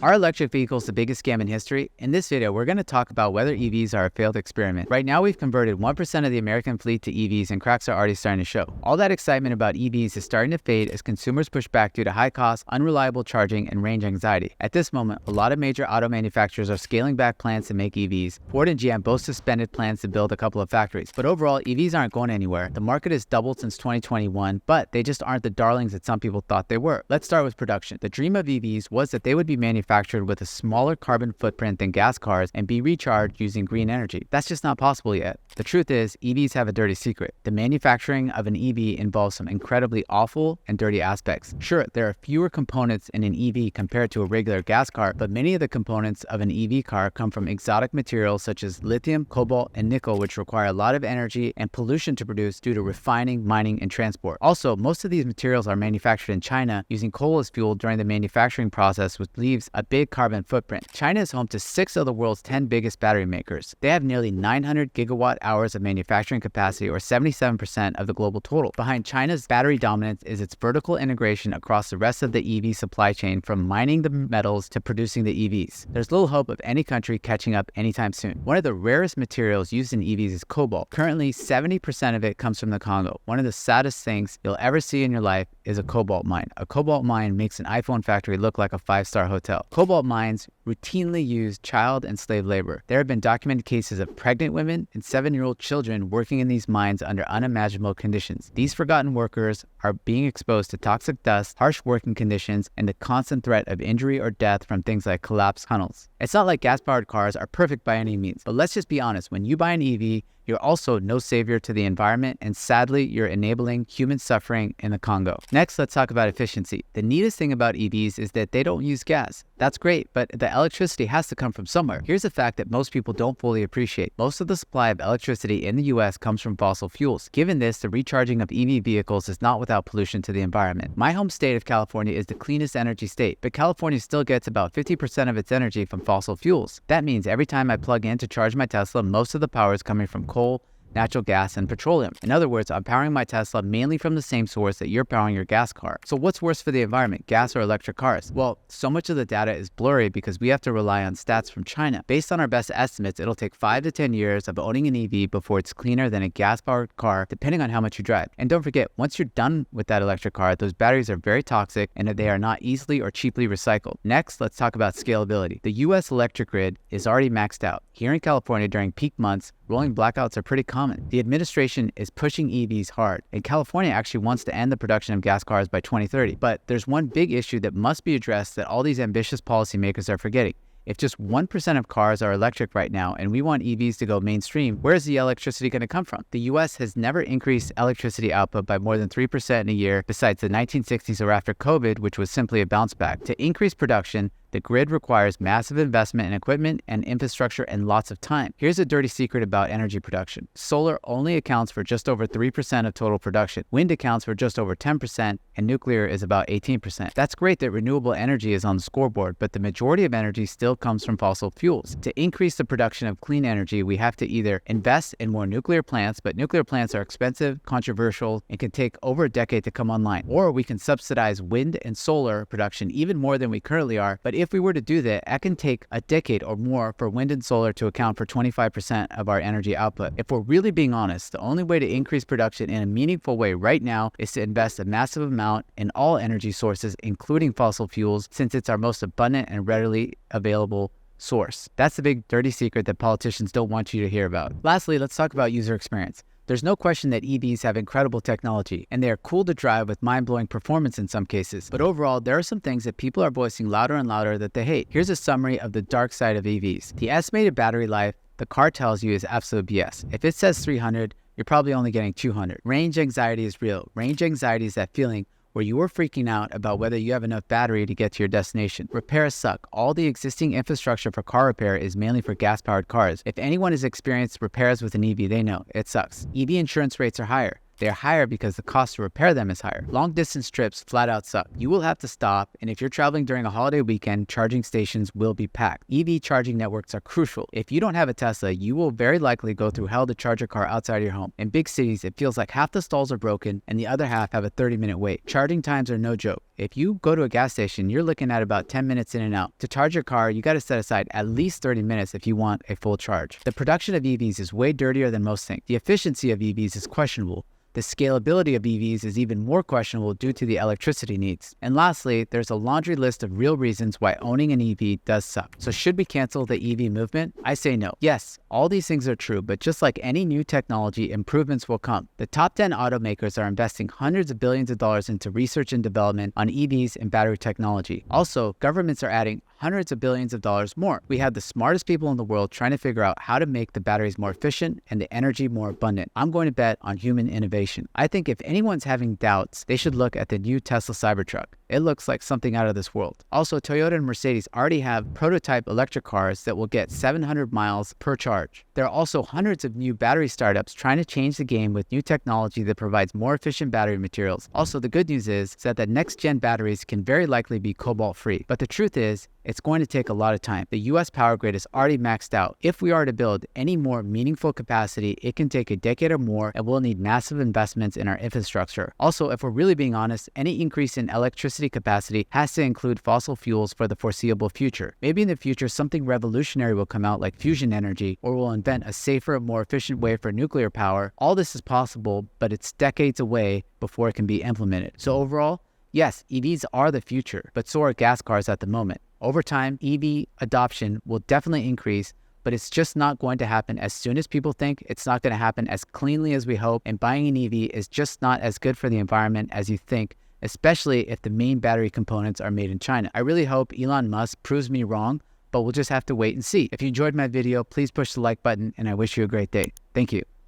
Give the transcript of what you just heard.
Are electric vehicles the biggest scam in history? In this video, we're going to talk about whether EVs are a failed experiment. Right now, we've converted 1% of the American fleet to EVs and cracks are already starting to show. All that excitement about EVs is starting to fade as consumers push back due to high costs, unreliable charging, and range anxiety. At this moment, a lot of major auto manufacturers are scaling back plans to make EVs. Ford and GM both suspended plans to build a couple of factories. But overall, EVs aren't going anywhere. The market has doubled since 2021, but they just aren't the darlings that some people thought they were. Let's start with production. The dream of EVs was that they would be manufactured with a smaller carbon footprint than gas cars and be recharged using green energy. That's just not possible yet. The truth is, EVs have a dirty secret. The manufacturing of an EV involves some incredibly awful and dirty aspects. Sure, there are fewer components in an EV compared to a regular gas car, but many of the components of an EV car come from exotic materials such as lithium, cobalt, and nickel, which require a lot of energy and pollution to produce due to refining, mining, and transport. Also, most of these materials are manufactured in China using coal as fuel during the manufacturing process, which leaves a big carbon footprint. China is home to 6 of the world's 10 biggest battery makers. They have nearly 900 gigawatt hours of manufacturing capacity, or 77% of the global total. Behind China's battery dominance is its vertical integration across the rest of the EV supply chain, from mining the metals to producing the EVs. There's little hope of any country catching up anytime soon. One of the rarest materials used in EVs is cobalt. Currently, 70% of it comes from the Congo. One of the saddest things you'll ever see in your life is a cobalt mine. A cobalt mine makes an iPhone factory look like a 5-star hotel. Cobalt mines routinely use child and slave labor. There have been documented cases of pregnant women and 7-year-old children working in these mines under unimaginable conditions. These forgotten workers are being exposed to toxic dust, harsh working conditions, and the constant threat of injury or death from things like collapsed tunnels. It's not like gas-powered cars are perfect by any means, but let's just be honest, when you buy an EV, you're also no savior to the environment, and sadly, you're enabling human suffering in the Congo. Next, let's talk about efficiency. The neatest thing about EVs is that they don't use gas. That's great, but the electricity has to come from somewhere. Here's a fact that most people don't fully appreciate. Most of the supply of electricity in the US comes from fossil fuels. Given this, the recharging of EV vehicles is not without pollution to the environment. My home state of California is the cleanest energy state, but California still gets about 50% of its energy from fossil fuels. That means every time I plug in to charge my Tesla, most of the power is coming from coal, natural gas, and petroleum. In other words, I'm powering my Tesla mainly from the same source that you're powering your gas car. So what's worse for the environment, gas or electric cars? Well, so much of the data is blurry because we have to rely on stats from China. Based on our best estimates, it'll take 5 to 10 years of owning an EV before it's cleaner than a gas-powered car, depending on how much you drive. And don't forget, once you're done with that electric car, those batteries are very toxic and they are not easily or cheaply recycled. Next, let's talk about scalability. The US electric grid is already maxed out. Here in California, during peak months, rolling blackouts are pretty common. The administration is pushing EVs hard, and California actually wants to end the production of gas cars by 2030. But there's one big issue that must be addressed that all these ambitious policymakers are forgetting. If just 1% of cars are electric right now and we want EVs to go mainstream, where's the electricity going to come from? The US has never increased electricity output by more than 3% in a year besides the 1960s or after COVID, which was simply a bounce back. To increase production, the grid requires massive investment in equipment and infrastructure and lots of time. Here's a dirty secret about energy production. Solar only accounts for just over 3% of total production. Wind accounts for just over 10%, and nuclear is about 18%. That's great that renewable energy is on the scoreboard, but the majority of energy still comes from fossil fuels. To increase the production of clean energy, we have to either invest in more nuclear plants, but nuclear plants are expensive, controversial, and can take over a decade to come online. Or we can subsidize wind and solar production even more than we currently are, but if we were to do that, it can take a decade or more for wind and solar to account for 25% of our energy output. If we're really being honest, the only way to increase production in a meaningful way right now is to invest a massive amount in all energy sources, including fossil fuels, since it's our most abundant and readily available source. That's the big dirty secret that politicians don't want you to hear about. Lastly, let's talk about user experience. There's no question that EVs have incredible technology, and they are cool to drive with mind-blowing performance in some cases. But overall, there are some things that people are voicing louder and louder that they hate. Here's a summary of the dark side of EVs. The estimated battery life the car tells you is absolute BS. If it says 300, you're probably only getting 200. Range anxiety is real. Range anxiety is that feeling where you are freaking out about whether you have enough battery to get to your destination. Repairs suck. All the existing infrastructure for car repair is mainly for gas-powered cars. If anyone has experienced repairs with an EV, they know it sucks. EV insurance rates are higher. They're higher because the cost to repair them is higher. Long distance trips flat out suck. You will have to stop, and if you're traveling during a holiday weekend, charging stations will be packed. EV charging networks are crucial. If you don't have a Tesla, you will very likely go through hell to charge your car outside your home. In big cities, it feels like half the stalls are broken and the other half have a 30-minute wait. Charging times are no joke. If you go to a gas station, you're looking at about 10 minutes in and out. To charge your car, you got to set aside at least 30 minutes if you want a full charge. The production of EVs is way dirtier than most think. The efficiency of EVs is questionable. The scalability of EVs is even more questionable due to the electricity needs. And lastly, there's a laundry list of real reasons why owning an EV does suck. So should we cancel the EV movement? I say no. Yes, all these things are true, but just like any new technology, improvements will come. The top 10 automakers are investing hundreds of billions of dollars into research and development on EVs and battery technology. Also, governments are adding hundreds of billions of dollars more. We have the smartest people in the world trying to figure out how to make the batteries more efficient and the energy more abundant. I'm going to bet on human innovation. I think if anyone's having doubts, they should look at the new Tesla Cybertruck. It looks like something out of this world. Also, Toyota and Mercedes already have prototype electric cars that will get 700 miles per charge. There are also hundreds of new battery startups trying to change the game with new technology that provides more efficient battery materials. Also, the good news is that the next-gen batteries can very likely be cobalt-free. But the truth is, it's going to take a lot of time. The US power grid is already maxed out. If we are to build any more meaningful capacity, it can take a decade or more, and we'll need massive investments in our infrastructure. Also, if we're really being honest, any increase in electricity capacity has to include fossil fuels for the foreseeable future. Maybe in the future, something revolutionary will come out like fusion energy, or we'll invent a safer, more efficient way for nuclear power. All this is possible, but it's decades away before it can be implemented. So overall, yes, EVs are the future, but so are gas cars at the moment. Over time, EV adoption will definitely increase, but it's just not going to happen as soon as people think. It's not going to happen as cleanly as we hope, and buying an EV is just not as good for the environment as you think, especially if the main battery components are made in China. I really hope Elon Musk proves me wrong, but we'll just have to wait and see. If you enjoyed my video, please push the like button, and I wish you a great day. Thank you.